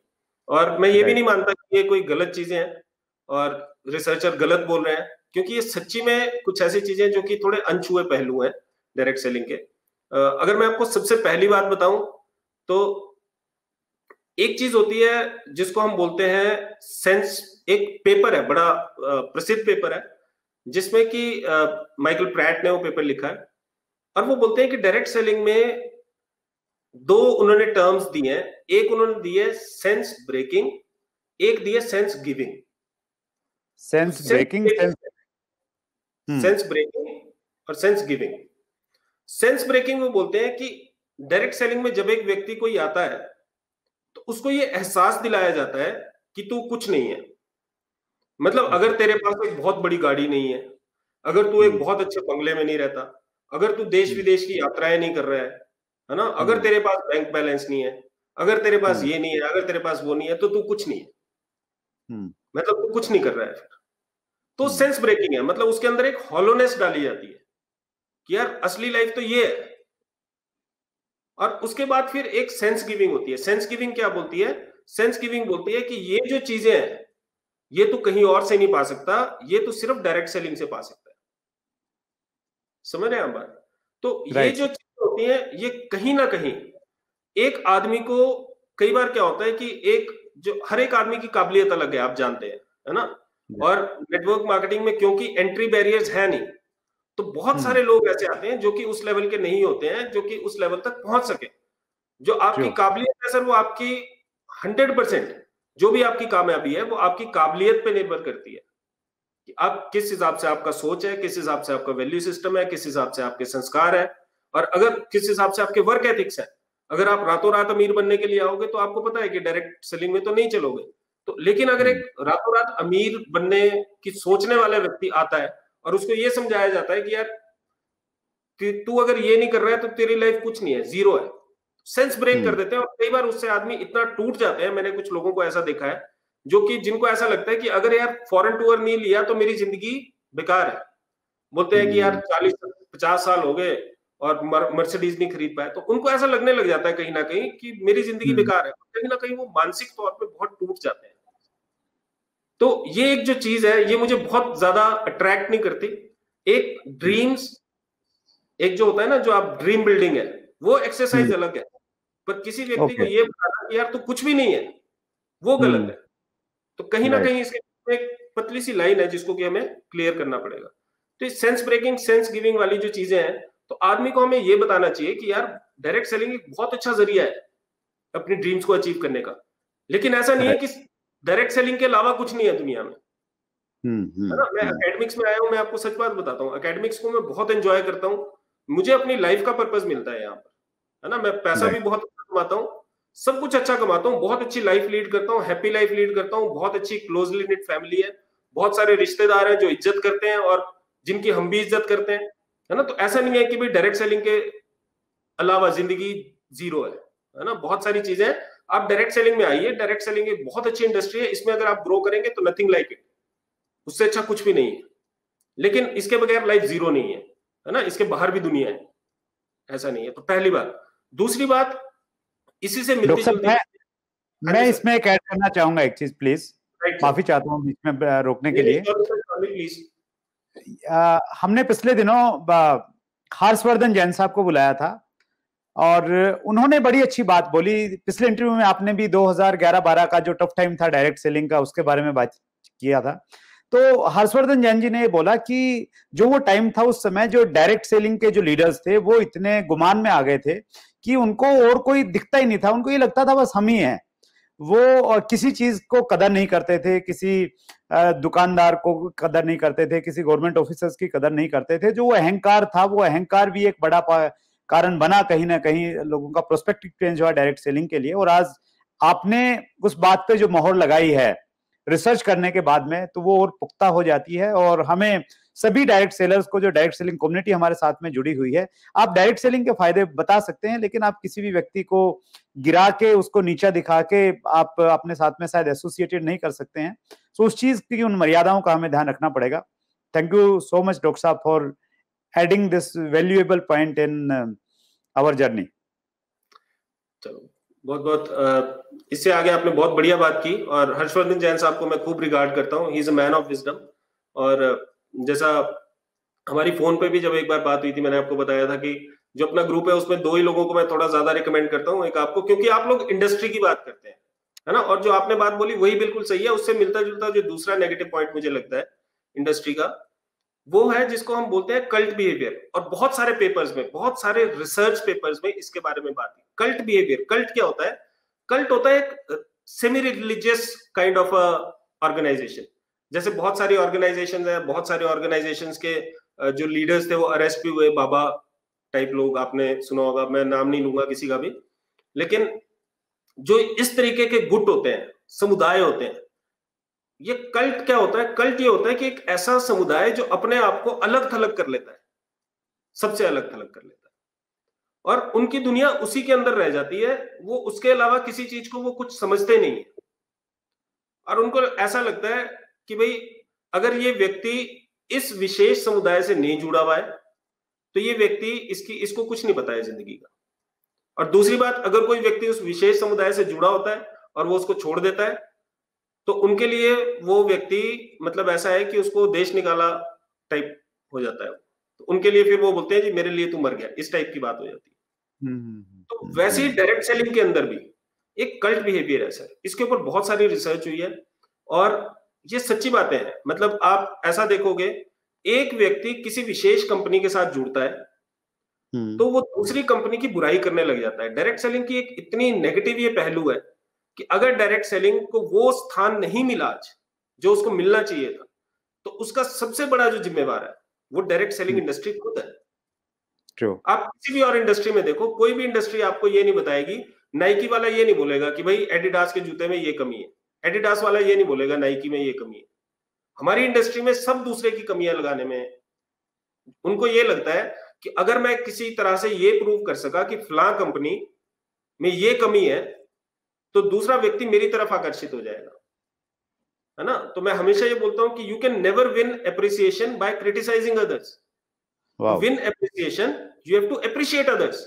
और मैं ये भी नहीं मानता कि ये कोई गलत चीजें हैं और रिसर्चर गलत बोल रहे हैं, क्योंकि ये सच्ची में कुछ ऐसी चीजें जो कि थोड़े अनछुए पहलू हैं डायरेक्ट सेलिंग के। अगर मैं आपको सबसे पहली बात बताऊं तो एक चीज होती है जिसको हम बोलते हैं सेंस। एक पेपर है, बड़ा प्रसिद्ध पेपर है, जिसमें कि माइकल प्रैट ने वो पेपर लिखा है। और वो बोलते हैं कि डायरेक्ट सेलिंग में 2 उन्होंने टर्म्स दिए हैं। एक उन्होंने दी है सेंस ब्रेकिंग, एक दी है sense giving. Sense breaking, sense breaking और सेंस गिविंग। सेंस ब्रेकिंग वो बोलते हैं कि डायरेक्ट सेलिंग में जब एक व्यक्ति कोई आता है तो उसको ये एहसास दिलाया जाता है कि तू कुछ नहीं है। मतलब अगर तेरे पास एक बहुत बड़ी गाड़ी नहीं है, अगर तू एक बहुत अच्छे बंगले में नहीं रहता, अगर तू देश विदेश की यात्राएं नहीं कर रहा है ना, अगर तेरे पास बैंक बैलेंस नहीं है, अगर तेरे पास ये नहीं है, अगर तेरे पास वो नहीं है, तो तू कुछ नहीं है। मतलब तू कुछ नहीं कर रहा है फिर। तो सेंस ब्रेकिंग है, मतलब उसके अंदर एक हॉलोनेस डाली जाती है कि यार असली लाइफ तो ये है। और उसके बाद फिर एक सेंस गिविंग होती है। सेंस गिविंग क्या बोलती है? सेंस गिविंग बोलती है कि ये जो चीजें हैं ये तो कहीं और से नहीं पा सकता, ये तो सिर्फ डायरेक्ट सेलिंग से पा सकता है। समझ रहे हैं आप बात? तो ये जो चीजें होती हैं ये कहीं ना कहीं एक आदमी को, कई बार क्या होता है कि एक जो हर एक आदमी की काबिलियत अलग है, आप जानते हैं, है ना। और नेटवर्क मार्केटिंग में क्योंकि एंट्री बैरियर्स है नहीं, तो बहुत सारे लोग ऐसे आते हैं जो कि उस लेवल के नहीं होते हैं, जो कि उस लेवल तक पहुंच सके। जो आपकी काबिलियत है सर, वो आपकी 100%, जो भी आपकी कामयाबी है वो आपकी काबिलियत पे निर्भर करती है कि आप किस हिसाब से आपका सोच है, किस हिसाब से आपका वैल्यू सिस्टम है, किस हिसाब से आपके संस्कार है, और अगर किस हिसाब से आपके वर्क एथिक्स है। अगर आप रातों रात अमीर बनने के लिए आओगे तो आपको पता है कि डायरेक्ट सेलिंग में तो नहीं चलोगे। तो लेकिन अगर एक रातों रात अमीर बनने की सोचने वाला व्यक्ति आता है और उसको ये समझाया जाता है कि यार कि तू अगर ये नहीं कर रहा है तो तेरी लाइफ कुछ नहीं है, जीरो है, सेंस ब्रेक कर देते हैं। और कई बार उससे आदमी इतना टूट जाते हैं, मैंने कुछ लोगों को ऐसा देखा है जो कि जिनको ऐसा लगता है कि अगर यार फॉरेन टूर नहीं लिया तो मेरी जिंदगी बेकार है। बोलते हैं कि यार 40-50 साल हो गए और मर्सिडीज नहीं खरीद पाए, तो उनको ऐसा लगने लग जाता है कहीं ना कहीं कि मेरी जिंदगी बेकार है, कहीं ना कहीं वो मानसिक तौर पे बहुत टूट जाते हैं। तो ये एक जो चीज है ये मुझे बहुत ज्यादा अट्रैक्ट नहीं करती। एक ड्रीम्स, एक जो होता है ना, जो आप ड्रीम बिल्डिंग है, वो एक्सरसाइज अलग है, पर किसी व्यक्ति को ये बताना कि यार तू कुछ भी नहीं है, वो गलत है। तो कहीं ना कहीं इसके एक पतली सी लाइन है जिसको कि हमें क्लियर करना पड़ेगा। तो इस सेंस ब्रेकिंग, सेंस गिविंग वाली जो चीजें हैं, तो आदमी को हमें ये बताना चाहिए कि यार डायरेक्ट सेलिंग एक बहुत अच्छा जरिया है अपनी ड्रीम्स को अचीव करने का, लेकिन ऐसा नहीं है कि डायरेक्ट सेलिंग के अलावा कुछ नहीं है दुनिया में, है ना। मैं एकेडमिक्स में आया हूं, मैं आपको सच बात बताता हूँ, एकेडमिक्स को मैं बहुत एंजॉय करता हूँ, मुझे अपनी लाइफ का पर्पस मिलता है यहाँ पर, है ना। मैं पैसा भी बहुत अच्छा कमाता हूँ, सब कुछ अच्छा कमाता हूँ, बहुत अच्छी लाइफ लीड करता हूँ, हैप्पी लाइफ लीड करता हूँ, बहुत अच्छी क्लोजली निट फैमिली है, बहुत सारे रिश्तेदार हैं जो इज्जत करते हैं और जिनकी हम भी इज्जत करते हैं, है ना। तो ऐसा नहीं है कि भाई डायरेक्ट सेलिंग के अलावा जिंदगी जीरो है ना। बहुत सारी चीजें, आप डायरेक्ट सेलिंग में आइए, डायरेक्ट सेलिंग एक बहुत अच्छी इंडस्ट्री है, इसमें अगर आप ग्रो करेंगे तो नथिंग लाइक इट, उससे अच्छा कुछ भी नहीं है, लेकिन इसके बगैर लाइफ जीरो नहीं है ना, इसके बाहर भी दुनिया है, ऐसा नहीं है। तो पहली बात। दूसरी बात, इसी से मिलती जुलती, मैं इसमें एक ऐड करना चाहूंगा एक चीज प्लीज, माफी चाहता हूँ बीच में रोकने के लिए। हमने पिछले दिनों हर्षवर्धन जैन साहब को बुलाया था और उन्होंने बड़ी अच्छी बात बोली। पिछले इंटरव्यू में आपने भी 2011-12 का जो टफ टाइम था डायरेक्ट सेलिंग का, उसके बारे में बात किया था। तो हर्षवर्धन जैन जी ने बोला कि जो वो टाइम था उस समय जो डायरेक्ट सेलिंग के जो लीडर्स थे वो इतने गुमान में आ गए थे कि उनको और कोई दिखता ही नहीं था, उनको ये लगता था बस हम ही हैं। वो किसी चीज को कदर नहीं करते थे, किसी दुकानदार को कदर नहीं करते थे, किसी गवर्नमेंट ऑफिसर्स की कदर नहीं करते थे। जो वो अहंकार था, वो अहंकार भी एक बड़ा कारण बना कहीं ना कहीं लोगों का प्रोस्पेक्टिव चेंज हुआ डायरेक्ट सेलिंग के लिए। और आज आपने उस बात पे जो मोहर लगाई है रिसर्च करने के बाद में, तो वो और पुख्ता हो जाती है। और हमें सभी डायरेक्ट सेलर्स को, जो डायरेक्ट सेलिंग कम्युनिटी हमारे साथ में जुड़ी हुई है, आप डायरेक्ट सेलिंग के फायदे बता सकते हैं, लेकिन आप किसी भी व्यक्ति को गिरा के, उसको नीचा दिखा के आप अपने साथ में शायद एसोसिएटेड नहीं कर सकते हैं। तो उस चीज की, उन मर्यादाओं का हमें ध्यान रखना पड़ेगा। Thank you so much doctor साहब for adding this valuable point in our journey. चलो, बहुत बहुत इससे आगे आपने बहुत बढ़िया बात की, और हर्षवर्धन जैन साहब को मैं खूब रिगार्ड करता हूँ, he is a man of wisdom. और जैसा हमारी फोन पे भी जब एक बार बात हुई थी, मैंने आपको बताया था कि जो अपना ग्रुप है उसमें 2 ही लोगों को मैं थोड़ा ज्यादा रिकमेंड करता हूँ, एक आपको, क्योंकि आप लोग इंडस्ट्री की बात करते हैं, है ना। और जो आपने बात बोली वही बिल्कुल सही है, उससे मिलता जुलता जो दूसरा नेगेटिव पॉइंट मुझे लगता है इंडस्ट्री का, वो है जिसको हम बोलते हैं कल्ट बिहेवियर। और बहुत सारे पेपर्स में, बहुत सारे रिसर्च पेपर्स में इसके बारे में बात की। कल्ट बिहेवियर, कल्ट क्या होता है? कल्ट होता है एक semi religious kind of organisation. जैसे बहुत सारी ऑर्गेनाइजेशंस है, बहुत सारे ऑर्गेनाइजेशंस के जो लीडर्स थे वो अरेस्ट भी हुए, बाबा टाइप लोग, आपने सुना होगा, मैं नाम नहीं लूंगा किसी का भी। लेकिन जो इस तरीके के गुट होते हैं, समुदाय होते हैं, ये कल्ट क्या होता है? कल्ट ये होता है कि एक ऐसा समुदाय जो अपने आप को अलग थलग कर लेता है, सबसे अलग थलग कर लेता है, और उनकी दुनिया उसी के अंदर रह जाती है, वो उसके अलावा किसी चीज को वो कुछ समझते नहीं है। और उनको ऐसा लगता है कि भाई अगर ये व्यक्ति इस विशेष समुदाय से नहीं जुड़ा हुआ है तो ये व्यक्ति, इसको कुछ नहीं पता है जिंदगी का। और दूसरी बात, अगर कोई व्यक्ति उस विशेष समुदाय से जुड़ा होता है और वो उसको छोड़ देता है, तो उनके लिए वो व्यक्ति मतलब ऐसा है कि उसको देश निकाला टाइप हो जाता है। तो उनके लिए फिर वो बोलते हैं जी मेरे लिए तू मर गया, इस टाइप की बात हो जाती है। तो वैसे ही डायरेक्ट सेलिंग के अंदर भी एक कल्ट बिहेवियर है सर, इसके ऊपर बहुत सारी रिसर्च हुई है और ये सच्ची बातें हैं। मतलब आप ऐसा देखोगे, एक व्यक्ति किसी विशेष कंपनी के साथ जुड़ता है तो वो दूसरी कंपनी की बुराई करने लग जाता है। डायरेक्ट सेलिंग की एक इतनी नेगेटिव ये पहलू है कि अगर डायरेक्ट सेलिंग को वो स्थान नहीं मिला आज जो उसको मिलना चाहिए था, तो उसका सबसे बड़ा जो जिम्मेवार है वो डायरेक्ट सेलिंग इंडस्ट्री खुद है। True. आप किसी भी और इंडस्ट्री में देखो, कोई भी इंडस्ट्री आपको ये नहीं बताएगी, नाइकी वाला ये नहीं बोलेगा कि भाई एडिडास के जूते में ये कमी है, एडिडास वाला ये नहीं बोलेगा नाइकी में ये कमी है। हमारी इंडस्ट्री में सब दूसरे की कमियां लगाने में उनको ये लगता है कि अगर मैं किसी तरह से ये प्रूव कर सका कि फलां कंपनी में ये कमी है तो दूसरा व्यक्ति मेरी तरफ आकर्षित हो जाएगा, है ना। तो मैं हमेशा ये बोलता हूं कि you can never win appreciation by criticising others. To win appreciation, you have to appreciate others.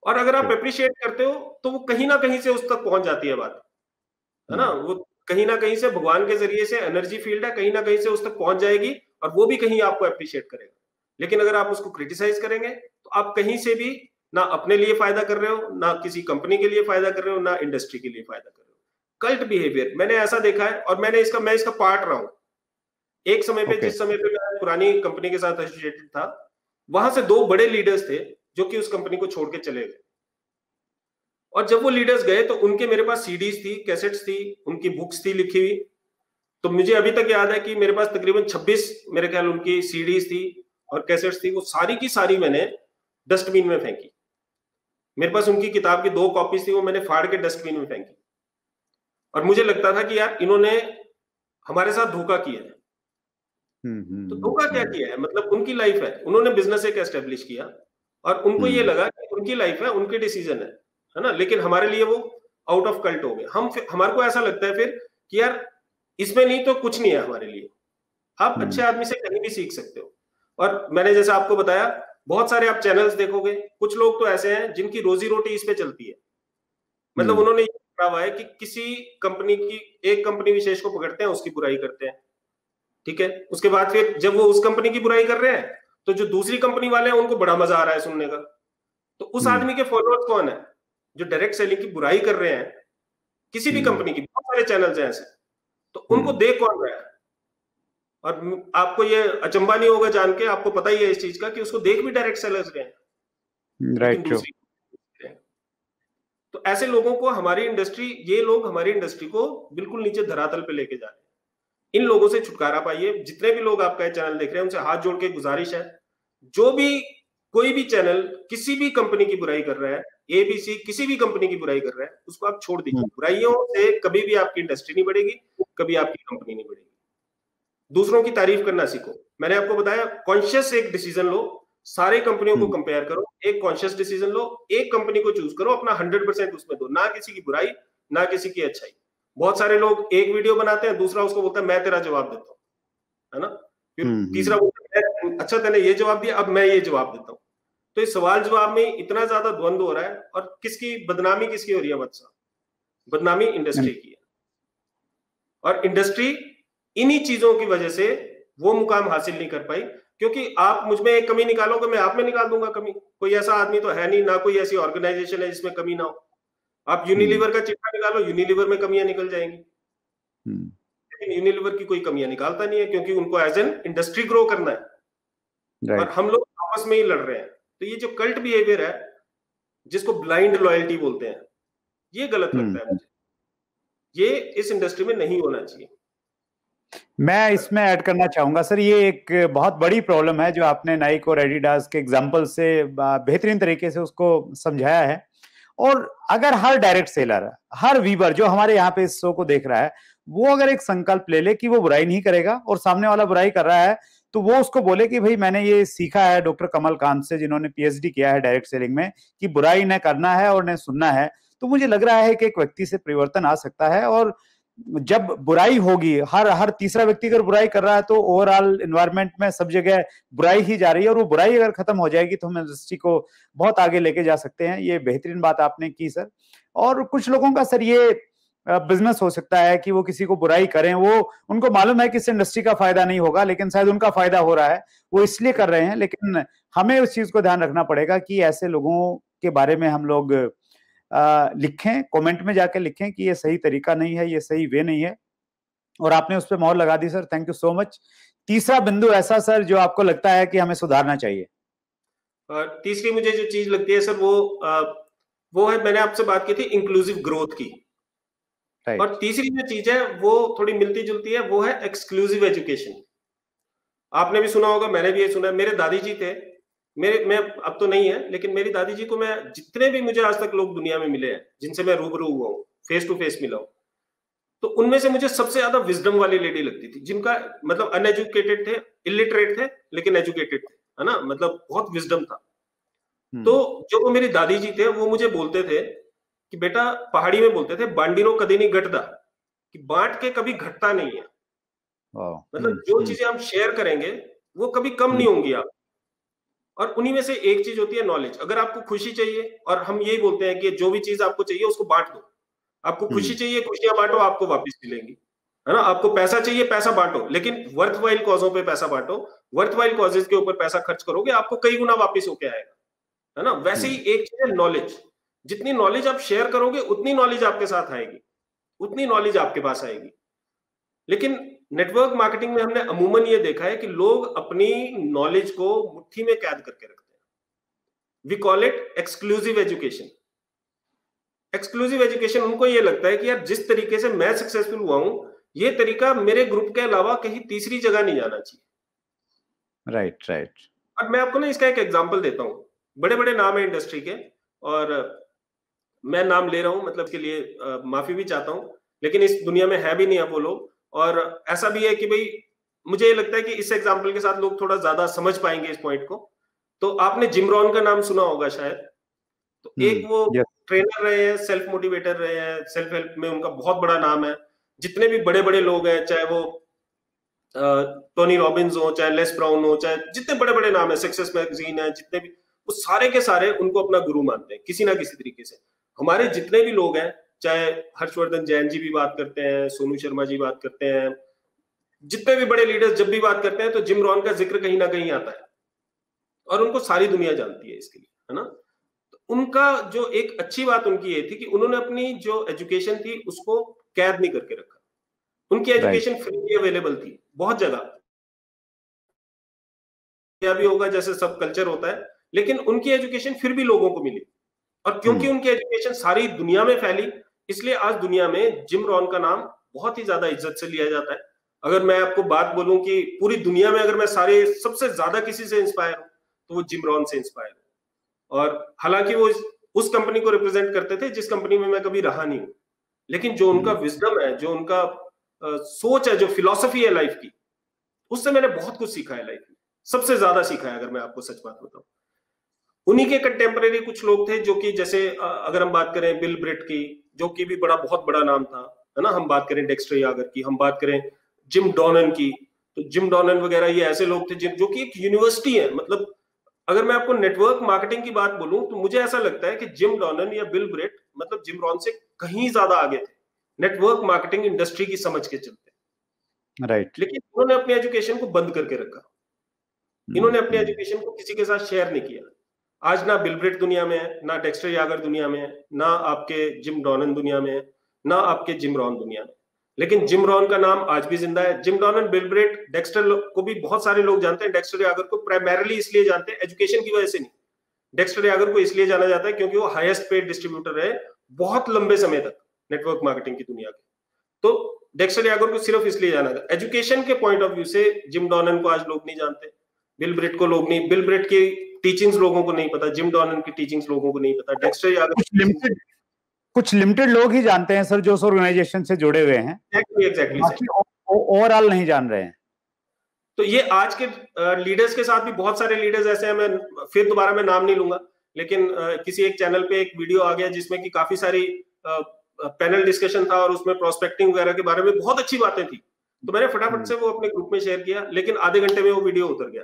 और अगर आप अप्रिशिएट करते हो तो वो कहीं ना कहीं से उस तक पहुंच जाती है बात, है ना? वो कहीं ना कहीं से भगवान के जरिए से एनर्जी फील्ड है, कहीं ना कहीं से उस तक पहुंच जाएगी और वो भी कहीं आपको अप्रिशिएट करेगा। लेकिन अगर आप उसको क्रिटिसाइज करेंगे तो आप कहीं से भी ना अपने लिए फायदा कर रहे हो, ना किसी कंपनी के लिए फायदा कर रहे हो, ना इंडस्ट्री के लिए फायदा कर रहे हो। कल्ट बिहेवियर मैंने ऐसा देखा है और मैं इसका पार्ट रहा हूं। एक समय पे जिस समय पे मैं पुरानी कंपनी के साथ एसोसिएटेड था, वहां से 2 बड़े लीडर्स थे जो कि उस कंपनी को छोड़ के चले गए। और जब वो लीडर्स गए तो उनके मेरे पास सीडीज थी, कैसेट्स थी, उनकी बुक्स थी लिखी हुई। तो मुझे अभी तक याद है कि मेरे पास तकरीबन 26 मेरे ख्याल उनकी सीडीज थी और कैसेट्स थी। वो सारी की सारी मैंने डस्टबिन में फेंकी। मेरे पास उनकी किताब की 2 कॉपीज थी, वो मैंने फाड़ के डस्टबिन में फेंकी। और मुझे लगता था कि यार इन्होंने हमारे साथ धोखा किया है। तो धोखा क्या किया है? मतलब उनकी लाइफ है, उन्होंने बिजनेस एक एस्टेब्लिश किया और उनको ये लगा कि उनकी लाइफ है, उनके डिसीजन है ना? लेकिन हमारे लिए वो आउट ऑफ कल्ट हो गए। हमारे को ऐसा लगता है फिर कि यार इसमें नहीं तो कुछ नहीं है हमारे लिए। आप अच्छे आदमी से कहीं भी सीख सकते हो। और मैंने जैसे आपको बताया, बहुत सारे आप चैनल्स देखोगे, कुछ लोग तो ऐसे हैं जिनकी रोजी रोटी इस पे चलती है। मतलब उन्होंने ये कहा हुआ है कि किसी कंपनी की, एक कंपनी विशेष को पकड़ते हैं, उसकी बुराई करते हैं, ठीक है? उसके बाद फिर जब वो उस कंपनी की बुराई कर रहे हैं तो जो दूसरी कंपनी वाले हैं उनको बड़ा मजा आ रहा है सुनने का। तो उस आदमी के फॉलोअर्स कौन है? जो डायरेक्ट सेलिंग की बुराई कर रहे हैं किसी भी कंपनी की। बहुत सारे चैनल्स हैं ऐसे, तो उनको देख कौन रहा है? और आपको ये अचंबा नहीं होगा जान के, आपको पता ही है इस चीज का कि उसको देख भी डायरेक्ट सेलर्स रहे हैं, राइट। तो ऐसे लोगों को हमारी इंडस्ट्री, ये लोग हमारी इंडस्ट्री को बिल्कुल नीचे धरातल पे लेके जा रहे हैं। इन लोगों से छुटकारा पाइए। जितने भी लोग आपका चैनल देख रहे हैं उनसे हाथ जोड़ के गुजारिश है, जो भी कोई भी चैनल किसी भी कंपनी की बुराई कर रहा है, एबीसी किसी भी कंपनी की बुराई कर रहा है, उसको आप छोड़ दीजिए। बुराइयों से कभी भी आपकी इंडस्ट्री नहीं बढ़ेगी, कभी आपकी कंपनी नहीं बढ़ेगी। दूसरों की तारीफ करना सीखो। मैंने आपको बताया, कॉन्शियस एक डिसीजन लो, सारे कंपनियों को कंपेयर करो, एक कॉन्शियस डिसीजन लो, एक कंपनी को चूज करो, अपना 100% उसमें दो, ना किसी की बुराई ना किसी की अच्छाई। बहुत सारे लोग एक वीडियो बनाते हैं, दूसरा उसको बोलता है मैं तेरा जवाब देता हूँ, है ना? फिर तीसरा बोलता है अच्छा तूने ये जवाब दिया, अब मैं ये जवाब देता हूँ। तो इस सवाल जवाब में इतना ज्यादा द्वंद्व हो रहा है, और किसकी बदनामी किसकी हो रही है? वत्सा, बदनामी इंडस्ट्री की है। और इंडस्ट्री इन्हीं चीजों की वजह से वो मुकाम हासिल नहीं कर पाई, क्योंकि आप मुझ में एक कमी निकालोगे, मैं आप में निकाल दूंगा कमी। कोई ऐसा आदमी तो है नहीं, ना कोई ऐसी ऑर्गेनाइजेशन है जिसमें कमी ना हो। आप यूनिलीवर का चिट्ठा निकालो, यूनिलीवर में कमियां निकल जाएंगी, लेकिन यूनिलीवर की कोई कमियां निकालता नहीं है, क्योंकि उनको एज एन इंडस्ट्री ग्रो करना है। और हम लोग आपस में ही लड़ रहे हैं। तो ये जो कल्ट बिहेवियर है, जिसको ब्लाइंड लॉयल्टी बोलते हैं, ये गलत लगता है मुझे। ये इस इंडस्ट्री में नहीं होना चाहिए। मैं इसमें ऐड करना चाहूंगा सर, ये एक बहुत बड़ी प्रॉब्लम है जो आपने नाइक और एडिडास के एग्जांपल से बेहतरीन तरीके से उसको समझाया है। और अगर हर डायरेक्ट सेलर, हर वीवर जो हमारे यहाँ पे इस शो को देख रहा है, वो अगर एक संकल्प ले ले कि वो बुराई नहीं करेगा, और सामने वाला बुराई कर रहा है तो वो उसको बोले कि भाई मैंने ये सीखा है डॉक्टर कमल कांत से, जिन्होंने पीएचडी किया है डायरेक्ट सेलिंग में, कि बुराई न करना है और न सुनना है। तो मुझे लग रहा है कि एक व्यक्ति से परिवर्तन आ सकता है। और जब बुराई होगी, हर तीसरा व्यक्ति अगर बुराई कर रहा है तो ओवरऑल एनवायरनमेंट में सब जगह बुराई ही जा रही है, और वो बुराई अगर खत्म हो जाएगी तो हम इंडस्ट्री को बहुत आगे लेके जा सकते हैं। ये बेहतरीन बात आपने की सर। और कुछ लोगों का सर ये बिजनेस हो सकता है कि वो किसी को बुराई करें, वो उनको मालूम है कि इस इंडस्ट्री का फायदा नहीं होगा, लेकिन शायद उनका फायदा हो रहा है, वो इसलिए कर रहे हैं। लेकिन हमें उस चीज को ध्यान रखना पड़ेगा कि ऐसे लोगों के बारे में हम लोग लिखें, कमेंट में जाके लिखें कि ये सही तरीका नहीं है, ये सही वे नहीं है। और आपने उस पर मोहर लगा दी sir, thank you so much. तीसरा बिंदु ऐसा सर जो आपको लगता है कि हमें सुधारना चाहिए? तीसरी मुझे जो चीज लगती है सर, वो है, मैंने आपसे बात की थी इंक्लूसिव ग्रोथ की। और तीसरी जो चीज है वो थोड़ी मिलती जुलती है, वो है एक्सक्लूसिव एजुकेशन। आपने भी सुना होगा, मैंने भी ये सुना है। मेरे दादी जी थे, मैं अब तो नहीं है, लेकिन मेरी दादी जी को मैं, जितने भी मुझे आज तक लोग दुनिया में मिले हैं जिनसे मैं रूबरू हुआ हूँ, फेस टू फेस मिला हूं, तो उनमें से मुझे सबसे ज्यादा विजडम वाली लेडी लगती थी, जिनका मतलब अनएजुकेटेड थे, इलिटरेट थे, लेकिन एजुकेटेड थे, है ना? मतलब बहुत विजडम था। तो जो वो मेरी दादी जी थे, वो मुझे बोलते थे कि बेटा, पहाड़ी में बोलते थे, बांडिनो कदी नहीं घटदा, कि बांट के कभी घटता नहीं है। मतलब जो चीजें हम शेयर करेंगे वो कभी कम नहीं होंगी आप। और उन्हीं में से एक चीज होती है नॉलेज। अगर आपको खुशी चाहिए, और हम यही बोलते हैं कि जो भी चीज आपको चाहिए उसको बांट दो। आपको खुशी चाहिए, खुशियां बांटो, आपको वापस मिलेंगी, है ना। आपको पैसा चाहिए, पैसा बांटो, लेकिन वर्थवाइल कॉजों पे पैसा बांटो, वर्थवाइल कॉजेज के ऊपर पैसा खर्च करोगे, आपको कई गुना वापस होके आएगा, है ना। वैसे ही एक चीज है नॉलेज। जितनी नॉलेज आप शेयर करोगे उतनी नॉलेज आपके साथ आएगी, उतनी नॉलेज आपके पास आएगी। लेकिन नेटवर्क मार्केटिंग में हमने अमूमन ये देखा है कि लोग अपनी नॉलेज को मुट्ठी में कैद करके रखते हैं। We call it exclusive education. Exclusive education, उनको ये लगता है कि यार जिस तरीके से मैं सक्सेसफुल हुआ हूं, ये तरीका मेरे ग्रुप के अलावा कहीं तीसरी जगह नहीं जाना चाहिए। Right right. अब मैं आपको ना इसका एक एग्जांपल देता हूं। बड़े बड़े नाम है इंडस्ट्री के, और मैं नाम ले रहा हूं, मतलब के लिए माफी भी चाहता हूं, लेकिन इस दुनिया में है भी नहीं अब वो लोग। और ऐसा भी है कि भाई मुझे ये लगता है कि इस एग्जांपल के साथ लोग थोड़ा ज्यादा समझ पाएंगे इस पॉइंट को। तो आपने जिम रॉन का नाम सुना होगा शायद। तो एक वो ट्रेनर रहे हैं, सेल्फ मोटिवेटर रहे हैं, सेल्फ हेल्प में उनका बहुत बड़ा नाम है। जितने भी बड़े बड़े लोग हैं, चाहे वो टोनी रॉबिन्स हो, चाहे लेस ब्राउन हो, चाहे जितने बड़े बड़े नाम है, सक्सेस मैगजीन है, जितने भी, वो सारे के सारे उनको अपना गुरु मानते हैं किसी ना किसी तरीके से। हमारे जितने भी लोग हैं, चाहे हर्षवर्धन जैन जी भी बात करते हैं, सोनू शर्मा जी बात करते हैं, जितने भी बड़े लीडर्स जब भी बात करते हैं तो जिम रॉन का जिक्र कहीं ना कहीं आता है, और उनको सारी दुनिया जानती है इसके लिए, है ना। तो उनका जो एक अच्छी बात उनकी ये थी कि उन्होंने अपनी जो एजुकेशन थी उसको कैद नहीं करके रखा। उनकी एजुकेशन फ्री अवेलेबल थी बहुत जगह, या भी होगा जैसे सब कल्चर होता है, लेकिन उनकी एजुकेशन फिर भी लोगों को मिली। और क्योंकि उनकी एजुकेशन सारी दुनिया में फैली, इसलिए आज दुनिया में जिम रॉन का नाम बहुत ही ज्यादा इज्जत से लिया जाता है। अगर मैं आपको बात बोलूं कि पूरी दुनिया में अगर मैं सारे सबसे ज्यादा किसी से इंस्पायर हूं तो वो जिम रॉन से इंस्पायर हूं। और हालांकि वो उस कंपनी को रिप्रेजेंट करते थे जिस कंपनी में मैं कभी रहा नहीं हूं, लेकिन जो उनका विजडम है, जो उनका सोच है, जो फिलॉसफी है लाइफ की, उससे मैंने बहुत कुछ सीखा है लाइफ में। सबसे ज्यादा सीखा है, अगर मैं आपको सच बात बताऊं। उन्हीं के कंटेम्परेरी कुछ लोग थे जो कि जैसे अगर हम बात करें बिल ब्रेट की, जो कि भी बहुत बड़ा नाम था, है ना। हम बात करें डेक्स्टर यागर की, हम बात करें जिम डॉनन की, तो जिम डॉनन वगैरह ये ऐसे लोग थे जो कि एक यूनिवर्सिटी है। मतलब अगर मैं आपको नेटवर्क मार्केटिंग की बात बोलूं तो मुझे ऐसा लगता है कि जिम डॉनन या बिल ब्रेट मतलब जिम रॉन से कहीं ज्यादा आगे थे नेटवर्क मार्केटिंग इंडस्ट्री की समझ के चलते। राइट। लेकिन उन्होंने अपनी एजुकेशन को बंद करके रखा। इन्होंने अपनी एजुकेशन को किसी के साथ शेयर नहीं किया। आज ना बिल ब्रेट दुनिया में है, ना डेक्स्टर यागर दुनिया में है, ना आपके जिम डॉनन दुनिया में है, ना आपके जिम रॉन दुनिया में। लेकिन जिम रॉन का नाम आज भी जिंदा है। जिम डॉनन, बिल ब्रेट, डेक्स्टर को भी बहुत सारे लोग जानते हैं। डेक्स्टर यागर को प्राइमरीली इसलिए जानते हैं एजुकेशन की वजह से नहीं। डेक्स्टर यागर को इसलिए जाना जाता है क्योंकि वो हाईएस्ट पेड डिस्ट्रीब्यूटर रहे बहुत लंबे समय तक नेटवर्क मार्केटिंग की दुनिया के। तो डेक्स्टर यागर को सिर्फ इसलिए जाना जाता है। एजुकेशन के पॉइंट ऑफ व्यू से जिम डॉनन को आज लोग नहीं जानते, बिल ब्रेट को लोग नहीं, बिल ब्रेट की टीचिंग्स लोगों को नहीं पता, जिम डॉनन की टीचिंग्स लोगों को नहीं पता, डेक्स्टर यागर कुछ लिमिटेड लोग ही जानते हैं सर, जो उस ऑर्गेनाइजेशन से जुड़े हुए हैं। एग्जैक्टली, बाकी ओवरऑल नहीं जान रहे हैं। तो ये आज के लीडर्स के साथ भी बहुत सारे लीडर्स ऐसे हैं, मैं फिर दोबारा मैं नाम नहीं लूंगा, लेकिन किसी एक चैनल पे एक वीडियो आ गया जिसमें कि काफी सारी पैनल डिस्कशन था और उसमें प्रोस्पेक्टिंग वगैरह के बारे में बहुत अच्छी बातें थी। तो मैंने फटाफट से वो अपने ग्रुप में शेयर किया, लेकिन आधे घंटे में वो वीडियो उतर गया,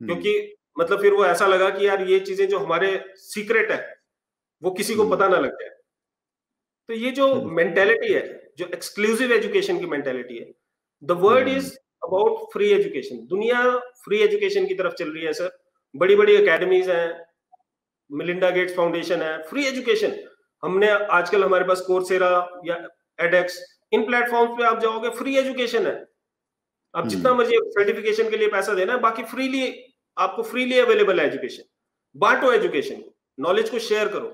क्योंकि मतलब फिर वो ऐसा लगा कि यार ये चीजें जो हमारे सीक्रेट है वो किसी को पता ना लग जाए। तो ये जो मेंटेलिटी है, जो एक्सक्लूसिव एजुकेशन की मेंटेलिटी है, the world is about free education. दुनिया फ्री एजुकेशन की तरफ चल रही है सर। बड़ी बड़ी एकेडमीज हैं, मिलिंडा गेट्स फाउंडेशन है, फ्री एजुकेशन। हमने आजकल हमारे पास कोर्सेरा या एडेक्स, इन प्लेटफॉर्म्स पे आप जाओगे फ्री एजुकेशन है। आप जितना मर्जी सर्टिफिकेशन के लिए पैसा देना है, बाकी फ्रीली आपको फ्रीली अवेलेबल है एजुकेशन। बांटो एजुकेशन को, नॉलेज को शेयर करो,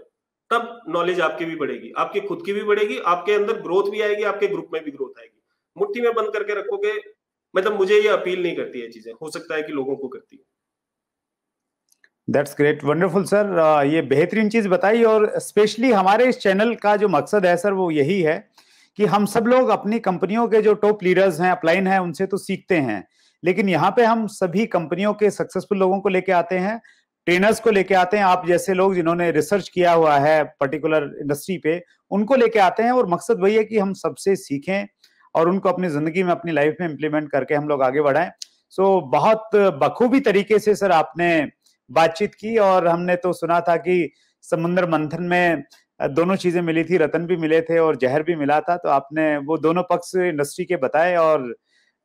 तब नॉलेज आपकी भी बढ़ेगी, आपकी खुद की भी बढ़ेगी, आपके अंदर ग्रोथ भी आएगी, आपके ग्रुप में भी ग्रोथ आएगी। मुट्ठी में बंद करके रखोगे, मतलब मुझे ये अपील नहीं करती है चीजें, हो सकता है कि लोगों को करती है। दैट्स ग्रेट, वंडरफुल सर, ये बेहतरीन चीज बताई। और स्पेशली हमारे इस चैनल का जो मकसद है सर वो यही है कि हम सब लोग अपनी कंपनियों के जो टॉप लीडर्स हैं, अपलाइन हैं, उनसे तो सीखते हैं, लेकिन यहाँ पे हम सभी कंपनियों के सक्सेसफुल लोगों को लेके आते हैं, ट्रेनर्स को लेके आते हैं, आप जैसे लोग जिन्होंने रिसर्च किया हुआ है पर्टिकुलर इंडस्ट्री पे, उनको लेके आते हैं। और मकसद वही है कि हम सबसे सीखें और उनको अपनी जिंदगी में, अपनी लाइफ में इंप्लीमेंट करके हम लोग आगे बढ़ाएं। सो बहुत बखूबी तरीके से सर आपने बातचीत की, और हमने तो सुना था कि समुद्र मंथन में दोनों चीजें मिली थी, रतन भी मिले थे और जहर भी मिला था। तो आपने वो दोनों पक्ष इंडस्ट्री के बताए, और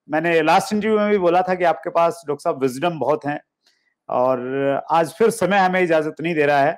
मैंने लास्ट इंटरव्यू में भी बोला था कि आपके पास डॉक्टर साहब विजडम बहुत हैं, और आज फिर समय हमें इजाजत नहीं दे रहा है।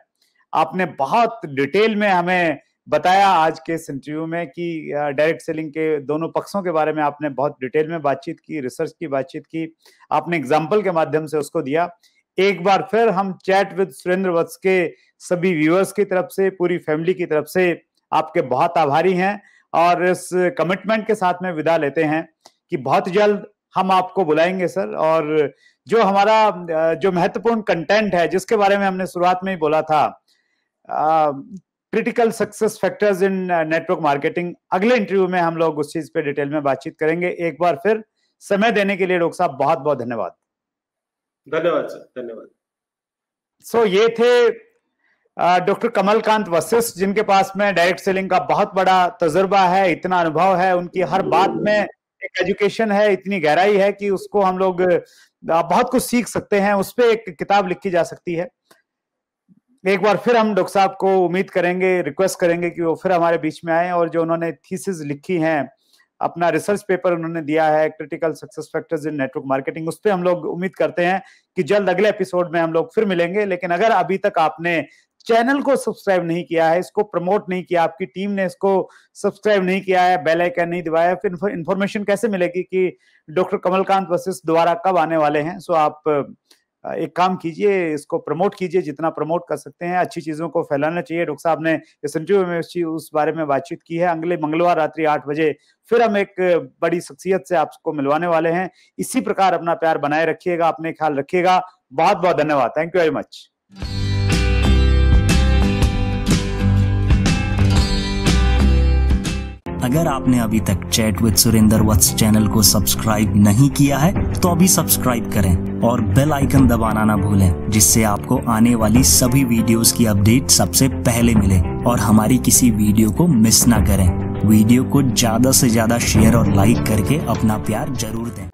आपने बहुत डिटेल में हमें बताया आज के इस इंटरव्यू में कि डायरेक्ट सेलिंग के दोनों पक्षों के बारे में आपने बहुत डिटेल में बातचीत की, रिसर्च की बातचीत की, आपने एग्जाम्पल के माध्यम से उसको दिया। एक बार फिर हम चैट विद सुरेंद्र वत्स के सभी व्यूअर्स की तरफ से, पूरी फैमिली की तरफ से आपके बहुत आभारी हैं, और इस कमिटमेंट के साथ में विदा लेते हैं कि बहुत जल्द हम आपको बुलाएंगे सर। और जो हमारा जो महत्वपूर्ण कंटेंट है, जिसके बारे में हमने शुरुआत में ही बोला था, critical success factors in network marketing, अगले इंटरव्यू में हम लोग उस चीज पे डिटेल में बातचीत करेंगे। एक बार फिर समय देने के लिए डॉक्टर साहब बहुत बहुत धन्यवाद। धन्यवाद सर, धन्यवाद। सो ये थे डॉक्टर कमलकांत वशिष्ठ, जिनके पास में डायरेक्ट सेलिंग का बहुत बड़ा तजुर्बा है, इतना अनुभव है, उनकी हर बात में एक एजुकेशन है, इतनी गहराई है कि उसको हम लोग बहुत कुछ सीख सकते हैं, उस पर एक किताब लिखी जा सकती है। एक बार फिर हम डॉक्टर साहब को उम्मीद करेंगे, रिक्वेस्ट करेंगे कि वो फिर हमारे बीच में आए, और जो उन्होंने थीसिस लिखी हैं, अपना रिसर्च पेपर उन्होंने दिया है critical success factors in network marketing, उस पर हम लोग उम्मीद करते हैं कि जल्द अगले एपिसोड में हम लोग फिर मिलेंगे। लेकिन अगर अभी तक आपने चैनल को सब्सक्राइब नहीं किया है, इसको प्रमोट नहीं किया, आपकी टीम ने इसको सब्सक्राइब नहीं किया है, बेल आइकन नहीं दबाया, फिर इंफॉर्मेशन कैसे मिलेगी कि डॉक्टर कमलकांत वशिष्ठ दोबारा कब आने वाले हैं। सो आप एक काम कीजिए, इसको प्रमोट कीजिए, जितना प्रमोट कर सकते हैं, अच्छी चीजों को फैलाना चाहिए। डॉक्टर साहब ने इस इंटरव्यू में उस बारे में बातचीत की है। अगले मंगलवार रात्रि 8 बजे फिर हम एक बड़ी शख्सियत से आपको मिलवाने वाले हैं। इसी प्रकार अपना प्यार बनाए रखिएगा, अपने ख्याल रखिएगा। बहुत बहुत धन्यवाद। Thank you very much. अगर आपने अभी तक chat with Surendra Vats channel को सब्सक्राइब नहीं किया है तो अभी सब्सक्राइब करें और बेल आइकन दबाना ना भूलें, जिससे आपको आने वाली सभी वीडियोस की अपडेट सबसे पहले मिले और हमारी किसी वीडियो को मिस ना करें। वीडियो को ज्यादा से ज्यादा शेयर और लाइक करके अपना प्यार जरूर दें।